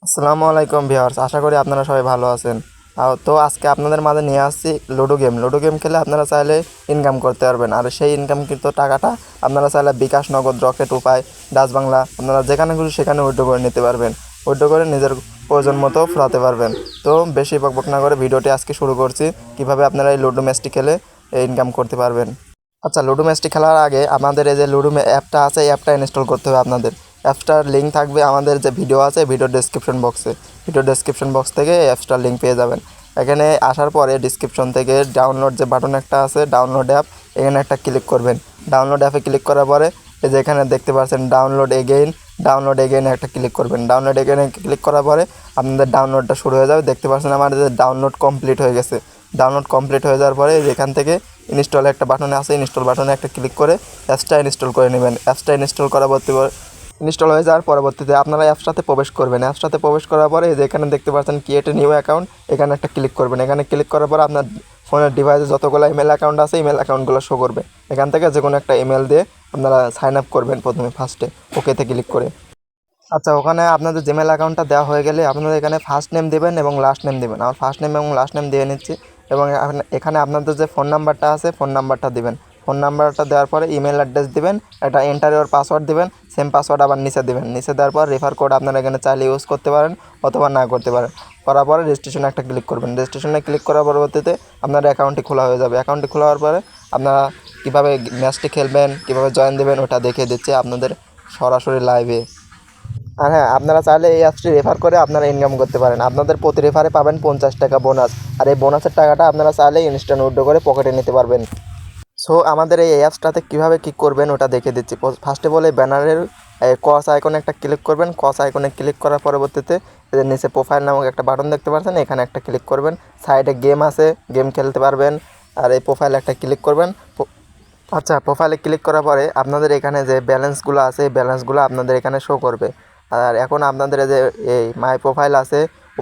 আসসালামু আলাইকুম ভিউয়ার্স, আশা করি আপনারা সবাই ভালো আছেন। তো আজকে আপনাদের মাঝে নিয়ে আসছি লুডো গেম খেলে আপনারা চাইলে ইনকাম করতে পারবেন। আর সেই ইনকামকৃত টাকাটা আপনারা চাইলে বিকাশ, নগদ, রকেট, উপায়, ডাচ বাংলা আপনারা যেখানে খুশি সেখানে উইথড্র করে নিতে পারবেন। উইথড্র করে নিজের প্রয়োজন মতো ফেরাতে পারবেন। তো বেশি বকবক না করে ভিডিওটি আজকে শুরু করছি, কিভাবে আপনারা এই লুডো ম্যাচটি খেলে ইনকাম করতে পারবেন। আচ্ছা, লুডো ম্যাচটি খেলার আগে আমাদের এই যে লুডো অ্যাপটা আছে, এই অ্যাপটা ইনস্টল করতে হবে আপনাদের। অ্যাপসটার লিঙ্ক থাকবে আমাদের যে ভিডিও আছে ভিডিও ডেসক্রিপশন বক্স থেকে এই অ্যাপসটার লিঙ্ক পেয়ে যাবেন। এখানে আসার পরে ডিসক্রিপশন থেকে ডাউনলোড যে বাটন একটা আছে, ডাউনলোড অ্যাপ, এখানে একটা ক্লিক করবেন। ডাউনলোড অ্যাপে ক্লিক করার পরে এই যে এখানে দেখতে পাচ্ছেন ডাউনলোড এগেইন একটা ক্লিক করবেন। ডাউনলোড এগেইনে ক্লিক করার পরে আপনাদের ডাউনলোডটা শুরু হয়ে যাবে। দেখতে পাচ্ছেন আমার যে ডাউনলোড কমপ্লিট হয়ে গেছে। ডাউনলোড কমপ্লিট হয়ে যাওয়ার পরে যেখান থেকে ইনস্টল একটা বাটনে আছে, ইনস্টল বাটনে একটা ক্লিক করে অ্যাপসটা ইনস্টল করে নেবেন। অ্যাপসটা ইনস্টল হয়ে যাওয়ার পরবর্তীতে আপনারা অ্যাপসটাতে প্রবেশ করবেন। অ্যাপসটাতে প্রবেশ করার পরে যেখানে দেখতে পাচ্ছেন ক্রিয়েট এ নিউ অ্যাকাউন্ট, এখানে একটা ক্লিক করবেন। এখানে ক্লিক করার পর আপনার ফোনের ডিভাইসে যতগুলো ইমেল অ্যাকাউন্ট আছে ইমেল অ্যাকাউন্টগুলো শো করবে। এখান থেকে যে কোনো একটা ইমেল দিয়ে আপনারা সাইন আপ করবেন ফার্স্টে ওকেতে ক্লিক করে। আচ্ছা, ওখানে আপনাদের জিমেল অ্যাকাউন্টটা দেওয়া হয়ে গেলে আপনারা এখানে ফার্স্ট নেম দেবেন এবং লাস্ট নেম দেবেন। আমার ফার্স্ট নেম এবং লাস্ট নেম দিয়ে নিচ্ছি এবং এখানে আপনাদের যে ফোন নাম্বারটা আছে ফোন নাম্বারটা দেবেন। ফোন নাম্বারটা দেওয়ার পরে ইমেল অ্যাড্রেস দেবেন, একটা এন্টার ইওর পাসওয়ার্ড দেবেন। সেম পাসওয়ার্ড আবার নিচে দেবেন। নিচে দেওয়ার পর রেফার কোড আপনারা এখানে চাইলে ইউজ করতে পারেন অথবা না করতে পারেন। করার পরে রেজিস্ট্রেশনে একটা ক্লিক করবেন। রেজিস্ট্রেশনে ক্লিক করার পরবর্তীতে আপনার অ্যাকাউন্টটি খোলা হয়ে যাবে। অ্যাকাউন্টটি খোলা হওয়ার পরে আপনারা কীভাবে ম্যাচটি খেলবেন, কীভাবে জয়েন দেবেন ওটা দেখিয়ে দিচ্ছে আপনাদের সরাসরি লাইভে। আর হ্যাঁ, আপনারা চাইলে এই অ্যাপসটি রেফার করে আপনারা ইনকাম করতে পারেন। আপনাদের প্রতি রেফারে পাবেন 50 টাকা বোনাস। আর এই বোনাসের টাকাটা আপনারা চাইলে ইনস্ট্যান্ট উইথড্র করে পকেটে নিতে পারবেন। সো আমাদের এই অ্যাপসটাতে কীভাবে কী করবেন ওটা দেখে দিচ্ছি। ফার্স্টে বলে ব্যানারের ক্রস আইকনে একটা ক্লিক করবেন। ক্রস আইকনে ক্লিক করার পরবর্তীতে এদের নিচে প্রোফাইল নামক একটা বাটন দেখতে পাচ্ছেন, এখানে একটা ক্লিক করবেন। সাইডে গেম আছে, গেম খেলতে পারবেন। আর এই প্রোফাইলে একটা ক্লিক করবেন। আচ্ছা, প্রোফাইলে ক্লিক করার পরে আপনাদের এখানে যে ব্যালেন্সগুলো আছে এই ব্যালেন্সগুলো আপনাদের এখানে শো করবে। আর এখন আপনাদের যে এই মাই প্রোফাইল আছে,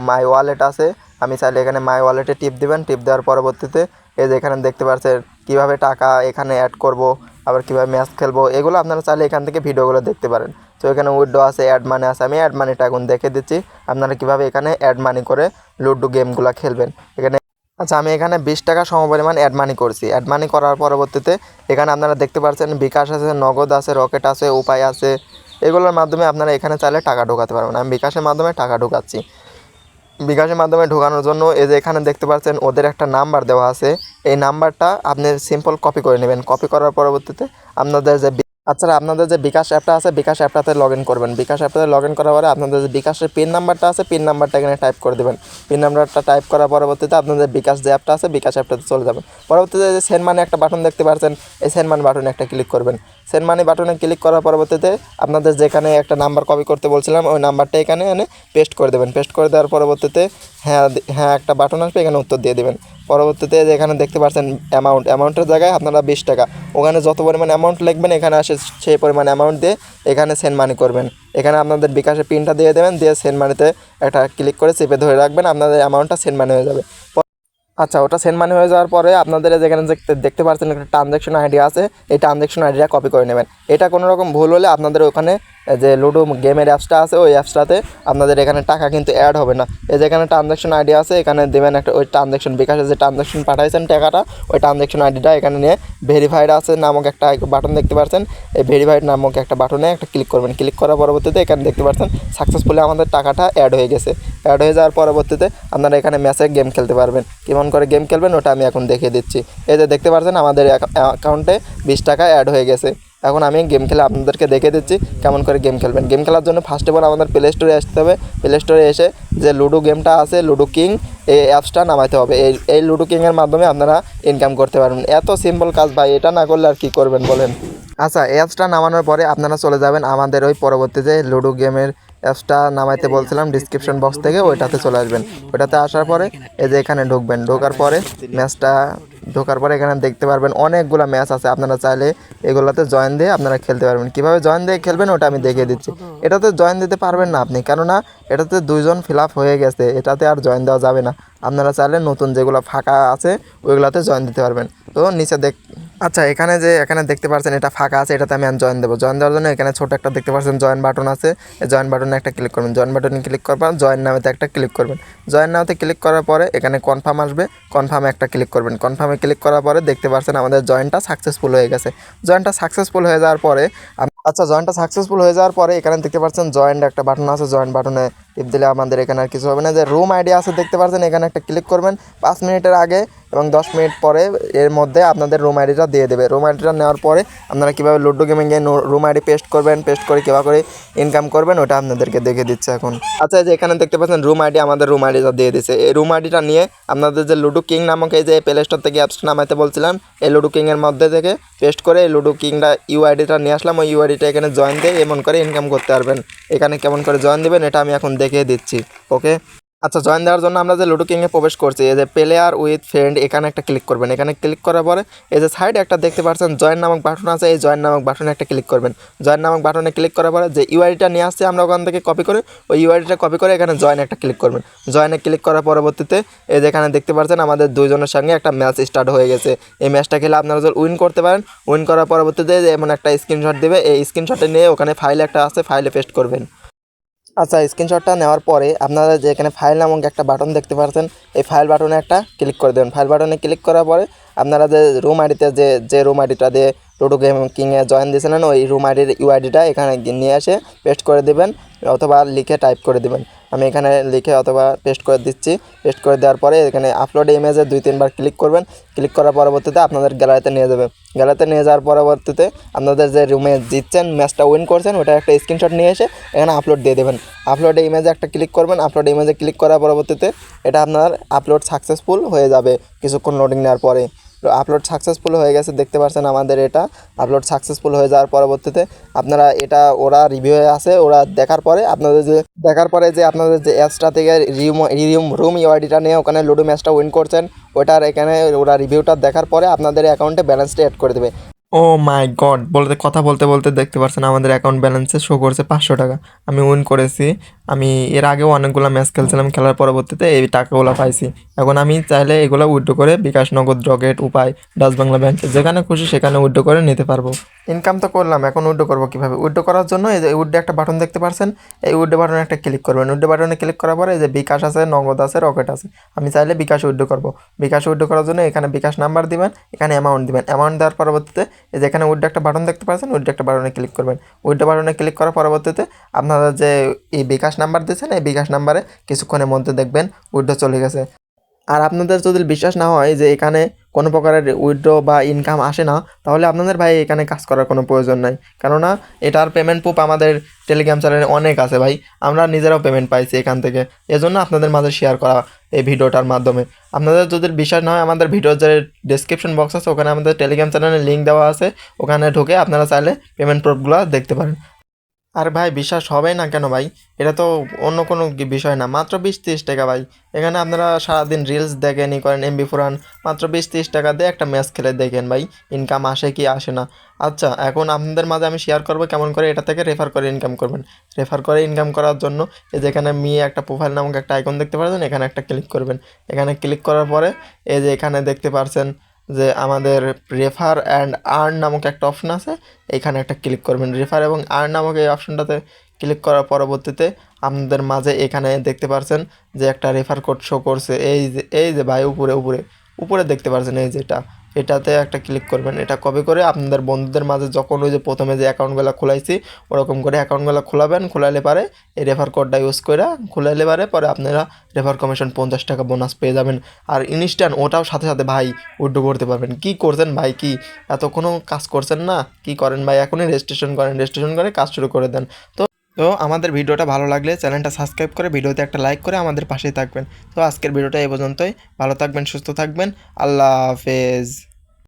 মাই ওয়ালেট আছে, আমি চাইলে এখানে মাই ওয়ালেটে টিপ দিবেন। টিপ দেওয়ার পরবর্তীতে এই যে এখানে দেখতে পাচ্ছেন কীভাবে টাকা এখানে অ্যাড করব, আবার কীভাবে ম্যাচ খেলবো, এগুলো আপনারা চাইলে এখান থেকে ভিডিওগুলো দেখতে পারেন। তো এখানে উইথড্র আছে, অ্যাড মানি আছে। আমি অ্যাড মানিটা এখন দেখে দিচ্ছি আপনারা কীভাবে এখানে অ্যাড মানি করে লুডো গেমগুলো খেলবেন এখানে। আচ্ছা, আমি এখানে 20 টাকা সমপরিমাণ অ্যাড মানি করছি। অ্যাড মানি করার পরবর্তীতে এখানে আপনারা দেখতে পাচ্ছেন বিকাশ আছে, নগদ আছে, রকেট আছে, উপায় আছে। এগুলোর মাধ্যমে আপনারা এখানে চাইলে টাকা ঢোকাতে পারবেন। আমি বিকাশের মাধ্যমে টাকা ঢোকাচ্ছি। বিকাশের মাধ্যমে ঢোকানোর জন্য এই যে এখানে দেখতে পাচ্ছেন ওদের একটা নাম্বার দেওয়া আছে, এই নাম্বারটা আপনি সিম্পল কপি করে নেবেন। কপি করার পরবর্তীতে আপনাদের যে আচ্ছা, আপনাদের যে বিকাশ অ্যাপটা আছে বিকাশ অ্যাপটাতে লগ ইন করবেন। বিকাশ অ্যাপটাতে লগ ইন করার পরে আপনাদের যে বিকাশের পিন নাম্বারটা আছে পিন নাম্বারটা এখানে টাইপ করে দেবেন। পিন নাম্বারটা টাইপ করার পরবর্তীতে আপনাদের বিকাশ যে অ্যাপটা আছে বিকাশ অ্যাপটাতে চলে যাবেন। পরবর্তীতে যে সেন্ড মানি একটা বাটন দেখতে পাচ্ছেন, এই সেন্ড মানি বাটনে একটা ক্লিক করবেন। সেন্ড মানি বাটনে ক্লিক করার পরবর্তীতে আপনাদের যেখানে একটা নাম্বার কপি করতে বলছিলাম ওই নাম্বারটা এখানে এনে পেস্ট করে দেবেন। পেস্ট করে দেওয়ার পরবর্তীতে হ্যাঁ হ্যাঁ একটা বাটন আসবে, এখানে উত্তর দিয়ে দেবেন। পরবর্তীতে যেখানে দেখতে পাচ্ছেন অ্যামাউন্টের জায়গায় আপনারা 20 টাকা, ওখানে যত পরিমাণ অ্যামাউন্ট লিখবেন এখানে আসে সেই পরিমাণ অ্যামাউন্ট দিয়ে এখানে সেন্ড মানি করবেন। এখানে আপনাদের বিকাশের পিনটা দিয়ে দেবেন, দিয়ে সেন্ড মানিতে একটা ক্লিক করে চেপে ধরে রাখবেন, আপনাদের অ্যামাউন্টটা সেন্ড মানি হয়ে যাবে। আচ্ছা, ওটা সেন্ড মানি হয়ে যাওয়ার পরে আপনাদের যেখানে দেখতে পাচ্ছেন একটা ট্রানজ্যাকশন আইডি আছে, এই ট্রানজ্যাকশন আইডিটা কপি করে নেবেন। এটা কোনো রকম ভুল হলে আপনাদের ওখানে যে লুডো গেমের অ্যাপসটা আছে ওই অ্যাপসটাতে আপনাদের এখানে টাকা কিন্তু অ্যাড হবে না। এই যেখানে ট্রানজ্যাকশন আইডি আছে এখানে দেবেন একটা ওই ট্রানজ্যাকশন বিকাশে যে ট্রানজ্যাকশন পাঠাইছেন টাকাটা ওই ট্রানজ্যাকশন আইডিটা এখানে নিয়ে ভেরিফাইড আছে নামক একটা বাটন দেখতে পাচ্ছেন, এই ভেরিফাইড নামক একটা বাটনে একটা ক্লিক করবেন। ক্লিক করার পরবর্তীতে এখানে দেখতে পাচ্ছেন সাকসেসফুলি আমাদের টাকাটা অ্যাড হয়ে গেছে। অ্যাড হয়ে যাওয়ার পরবর্তীতে আপনারা এখানে ম্যাচে গেম খেলতে পারবেন। কেমন করে গেম খেলবেন ওটা আমি এখন দেখিয়ে দিচ্ছি। এই যে দেখতে পাচ্ছেন আমাদের অ্যাকাউন্টে 20 টাকা অ্যাড হয়ে গেছে। এখন আমি গেম খেলে আপনাদেরকে দেখে দিচ্ছি কেমন করে গেম খেলবেন। গেম খেলার জন্য ফার্স্ট অফ অল আমাদের প্লে স্টোরে আসতে হবে। প্লে স্টোরে এসে যে লুডো গেমটা আছে লুডো কিং, এই অ্যাপসটা নামাতে হবে। এই লুডো কিংয়ের মাধ্যমে আপনারা ইনকাম করতে পারবেন। এত সিম্পল কাজ ভাই, এটা না করলে আর কী করবেন বলেন। আচ্ছা, অ্যাপসটা নামানোর পরে আপনারা চলে যাবেন আমাদের ওই পরবর্তী যে লুডো গেমের অ্যাপসটা নামাইতে বলছিলাম ডিসক্রিপশন বক্স থেকে, ওইটাতে চলে আসবেন। ওইটাতে আসার পরে এই যে এখানে ঢুকবেন। ঢোকার পরে ঢোকার পরে এখানে দেখতে পারবেন অনেকগুলো ম্যাচ আছে। আপনারা চাইলে এগুলোতে জয়েন দিয়ে আপনারা খেলতে পারবেন। কীভাবে জয়েন দিয়ে খেলবেন ওটা আমি দেখিয়ে দিচ্ছি। এটাতে জয়েন দিতে পারবেন না আপনি, কেননা এটাতে 2 জন ফিল আপ হয়ে গেছে, এটাতে আর জয়েন দেওয়া যাবে না। আপনারা চাইলে নতুন যেগুলো ফাঁকা আছে ওইগুলোতে জয়েন দিতে পারবেন। তো নিচে আচ্ছা, এখানে দেখতে পাচ্ছেন এটা ফাঁকা আছে, এটাতে আমি জয়েন দেবো। জয়েন দেওয়ার জন্য এখানে ছোট একটা দেখতে পাচ্ছেন জয়েন বাটন আছে, এই জয়েন বাটনে একটা ক্লিক করবেন। জয়েন বাটনে ক্লিক করার পর জয়েন নাওতে একটা ক্লিক করবেন। জয়েন নাওতে ক্লিক করার পরে এখানে কনফার্ম আসবে, কনফার্মে একটা ক্লিক করবেন। কনফার্মে ক্লিক করার পরে দেখতে পাচ্ছেন আমাদের জয়েনটা সাকসেসফুল হয়ে গেছে। জয়েনটা সাকসেসফুল হয়ে যাওয়ার পরে আচ্ছা, জয়েনটা সাকসেসফুল হয়ে যাওয়ার পরে এখানে দেখতে পাচ্ছেন জয়েন্ট একটা বাটন আছে, জয়েন বাটনে টিপ দিলে আমাদের এখানে আর কিছু হবে না। যে রুম আইডি আছে দেখতে পাচ্ছেন, এখানে একটা ক্লিক করবেন। 5 মিনিটের আগে এবং 10 মিনিট পরে এর মধ্যে আপনাদের রুম আইডিটা দিয়ে দেবে। রুম আইডিটা নেওয়ার পরে আপনারা কীভাবে লুডো গেমে গিয়ে রুম আইডি পেস্ট করবেন, পেস্ট করে কীভাবে করে ইনকাম করবেন ওটা আপনাদেরকে দেখে দিচ্ছে এখন। আচ্ছা, যে এখানে দেখতে পাচ্ছেন রুম আইডি, আমাদের রুম আইডিটা দিয়ে দিচ্ছে। এই রুম আইডিটা নিয়ে আপনাদের যে লুডো কিং নামক এই যে প্লে স্টোর থেকে অ্যাপসটা নামাইতে বলছিলাম, এই লুডো কিংয়ের মধ্যে থেকে পেস্ট করে এই লুডো কিংটা ইউআইডিটা নিয়ে আসলাম। ওই ইউআইডিটা এখানে জয়েন দিয়ে এমন করে ইনকাম করতে পারবেন। এখানে কেমন করে জয়েন দেবেন এটা আমি এখন দেখিয়ে দিচ্ছি। ওকে, আচ্ছা, জয়েন দেওয়ার জন্য আমরা যে লুডো কিংয়ে প্রবেশ করছি, এই যে প্লেয়ার উইথ ফ্রেন্ড এখানে একটা ক্লিক করবেন। এখানে ক্লিক করার পরে এই যে সাইডে একটা দেখতে পাচ্ছেন জয়েন নামক বাটন আছে, এই জয়েন নামক বাটনে একটা ক্লিক করবেন। জয়েন নামক বাটনে ক্লিক করার পরে যে ইউআইডিটা নিয়ে আসছে আমরা ওখান থেকে কপি করে, ওই ইউআইডিটা কপি করে এখানে জয়েন একটা ক্লিক করবেন। জয়েনে ক্লিক করার পরবর্তীতে এই যে এখানে দেখতে পাচ্ছেন আমাদের দুইজনের সঙ্গে একটা ম্যাচ স্টার্ট হয়ে গেছে। এই ম্যাচটা খেলে আপনারা যদি উইন করতে পারেন, উইন করার পরবর্তীতে এমন একটা স্ক্রিনশট দেবে, এই স্ক্রিনশটে নিয়ে ওখানে ফাইল একটা আছে, ফাইলে পেস্ট করবেন। আচ্ছা, স্ক্রিনশটটা নেওয়ার পরে আপনারা যে এখানে ফাইল নামক একটা বাটন দেখতে পাচ্ছেন, এই ফাইল বাটনে একটা ক্লিক করে দেবেন। ফাইল বাটনে ক্লিক করার পরে আপনারা যে রুম আইডিতে যে রুম আইডিটা দিয়ে লুডো গেম কিংয়ে জয়েন দিয়েছিলেন, ওই রুম আইডির ইউআইডিটা এখানে নিয়ে এসে পেস্ট করে দেবেন অথবা লিখে টাইপ করে দেবেন। আমি এখানে লিখে অথবা পেস্ট করে দিচ্ছি। পেস্ট করে দেওয়ার পরে এখানে আপলোড ইমেজে 2-3 বার ক্লিক করবেন। ক্লিক করার পরবর্তীতে আপনাদের গ্যালারিতে নিয়ে যাবে। গ্যালারিতে নিয়ে যাওয়ার পরবর্তীতে আপনাদের যে রুমে জিতছেন, ম্যাচটা উইন করছেন, ওটা একটা স্ক্রিনশট নিয়ে এসে এখানে আপলোড দিয়ে দেবেন। আপলোড ইমেজে একটা ক্লিক করবেন। আপলোড ইমেজে ক্লিক করার পরবর্তীতে এটা আপনার আপলোড সাকসেসফুল হয়ে যাবে কিছুক্ষণ লোডিং নেওয়ার পরে। আপলোড সাকসেসফুল হয়ে গেছে দেখতে পাচ্ছেন আমাদের এটা আপলোড সাকসেসফুল হয়ে যাওয়ার পরবর্তীতে আপনারা এটা ওরা রিভিউয়ে আছে, ওরা দেখার পরে আপনাদের যে অ্যাপসটা থেকে রুম ইউআইডিটা নিয়ে ওখানে লুডো ম্যাচটা উইন করছেন, ওটার এখানে ওরা রিভিউটা দেখার পরে আপনাদের অ্যাকাউন্টে ব্যালেন্সটা অ্যাড করে দেবে। ও মাই গড, কথা বলতে বলতে দেখতে পাচ্ছেন আমাদের অ্যাকাউন্ট ব্যালেন্সে শো করছে 500 টাকা। আমি উইন করেছি। আমি এর আগেও অনেকগুলো ম্যাচ খেলছিলাম, খেলার পরবর্তীতে এই টাকাগুলো পাইছি। এখন আমি চাইলে এগুলো উইথড্র করে বিকাশ, নগদ, রকেট, উপায়, ডাচ বাংলা ব্যাংক যেখানে খুশি সেখানে উইথড্র করে নিতে পারবো। ইনকাম তো করলাম, এখন উইথড্র করবো কীভাবে? উইথড্র করার জন্য এই যে উইথড্র একটা বাটন দেখতে পাচ্ছেন, এই উইথড্র বাটনে একটা ক্লিক করবেন। উইথড্র বাটনে ক্লিক করার পরে এই যে বিকাশ আছে, নগদ আছে, রকেট আছে। আমি চাইলে বিকাশ উইথড্র করবো। বিকাশ উইথড্র করার জন্য এখানে বিকাশ নাম্বার দিবেন, এখানে অ্যামাউন্ট দিবেন। অ্যামাউন্ট দেওয়ার পরবর্তীতে এই যে এখানে উইথড্র একটা বাটন দেখতে পাচ্ছেন, উইথড্র একটা বাটনে ক্লিক করবেন। উইথড্র বাটনে ক্লিক করার পরবর্তীতে আপনারা যে এই বিকাশ নাম্বার দিয়েছেন, এই বিকাশ নাম্বারে কিছুক্ষণের মধ্যে দেখবেন উইথড্র চলে গেছে। আর আপনাদের যদি বিশ্বাস না হয় যে এখানে কোনো প্রকারের উইথড্র বা ইনকাম আসে না, তাহলে আপনাদের ভাই এখানে কাজ করার কোনো প্রয়োজন নাই। কেননা এটার পেমেন্ট প্রুফ আমাদের টেলিগ্রাম চ্যানেলে অনেক আছে ভাই, আমরা নিজেরাও পেমেন্ট পাইছি এখান থেকে। এজন্য আপনাদের মাঝে শেয়ার করা এই ভিডিওটার মাধ্যমে। আপনাদের যদি বিশ্বাস না হয়, আমাদের ভিডিওর যে ডেসক্রিপশন বক্স আছে ওখানে আমাদের টেলিগ্রাম চ্যানেলের লিঙ্ক দেওয়া আছে, ওখানে ঢুকে আপনারা চাইলে পেমেন্ট প্রুফগুলো দেখতে পারেন। আর ভাই বিশ্বাস হবে না কেন ভাই? এটা তো অন্য কোনো বিষয় না, মাত্র 20-30 টাকা ভাই। এখানে আপনারা সারাদিন রিলস দেখেন, করেন, এমবি ফুরান, মাত্র 20-30 টাকা দিয়ে একটা ম্যাচ খেলে দেখেন ভাই ইনকাম আসে কি আসে না। আচ্ছা, এখন আপনাদের মাঝে আমি শেয়ার করবো কেমন করে এটা থেকে রেফার করে ইনকাম করবেন। রেফার করে ইনকাম করার জন্য এই যেখানে একটা প্রোফাইল নামক একটা আইকন দেখতে পাচ্ছেন, এখানে একটা ক্লিক করবেন। এখানে ক্লিক করার পরে এই যে এখানে দেখতে পাচ্ছেন যে আমাদের রেফার অ্যান্ড আর্ন নামক একটা অপশন আছে, এখানে একটা ক্লিক করবেন। রেফার এবং আর্ন নামক এই অপশনটাতে ক্লিক করার পরবর্তীতে আপনাদের মাঝে এখানে দেখতে পাচ্ছেন যে একটা রেফার কোড শো করছে, এই যে ভাই উপরে উপরে উপরে দেখতে পাচ্ছেন এই যেটা, এটাতে একটা ক্লিক করবেন। এটা কপি করে আপনাদের বন্ধুদের মাঝে যখন ওই যে প্রথমে যে অ্যাকাউন্টগুলো খোলাইছি ওরকম করে অ্যাকাউন্টগুলো খোলাবেন, খোলাইলে পারে এই রেফার কোডটা ইউজ করে খোলাইলে পরে আপনারা রেফার কমিশন 50 টাকা বোনাস পেয়ে যাবেন। আর ইনস্ট্যান্ট ওটাও সাথে সাথে ভাই উইথড্র করতে পারবেন। কি করছেন ভাই, কি এত কোনো কাজ করছেন না? কি করেন ভাই, এখনই রেজিস্ট্রেশন করেন, রেজিস্ট্রেশন করে কাজ শুরু করে দেন। তো আমাদের ভিডিওটা ভালো লাগলে চ্যানেলটা সাবস্ক্রাইব করে ভিডিওতে একটা লাইক করে আমাদের পাশেই থাকবেন। তো আজকের ভিডিওটা এই পর্যন্তই। ভালো থাকবেন, সুস্থ থাকবেন, আল্লাহ হাফেজ।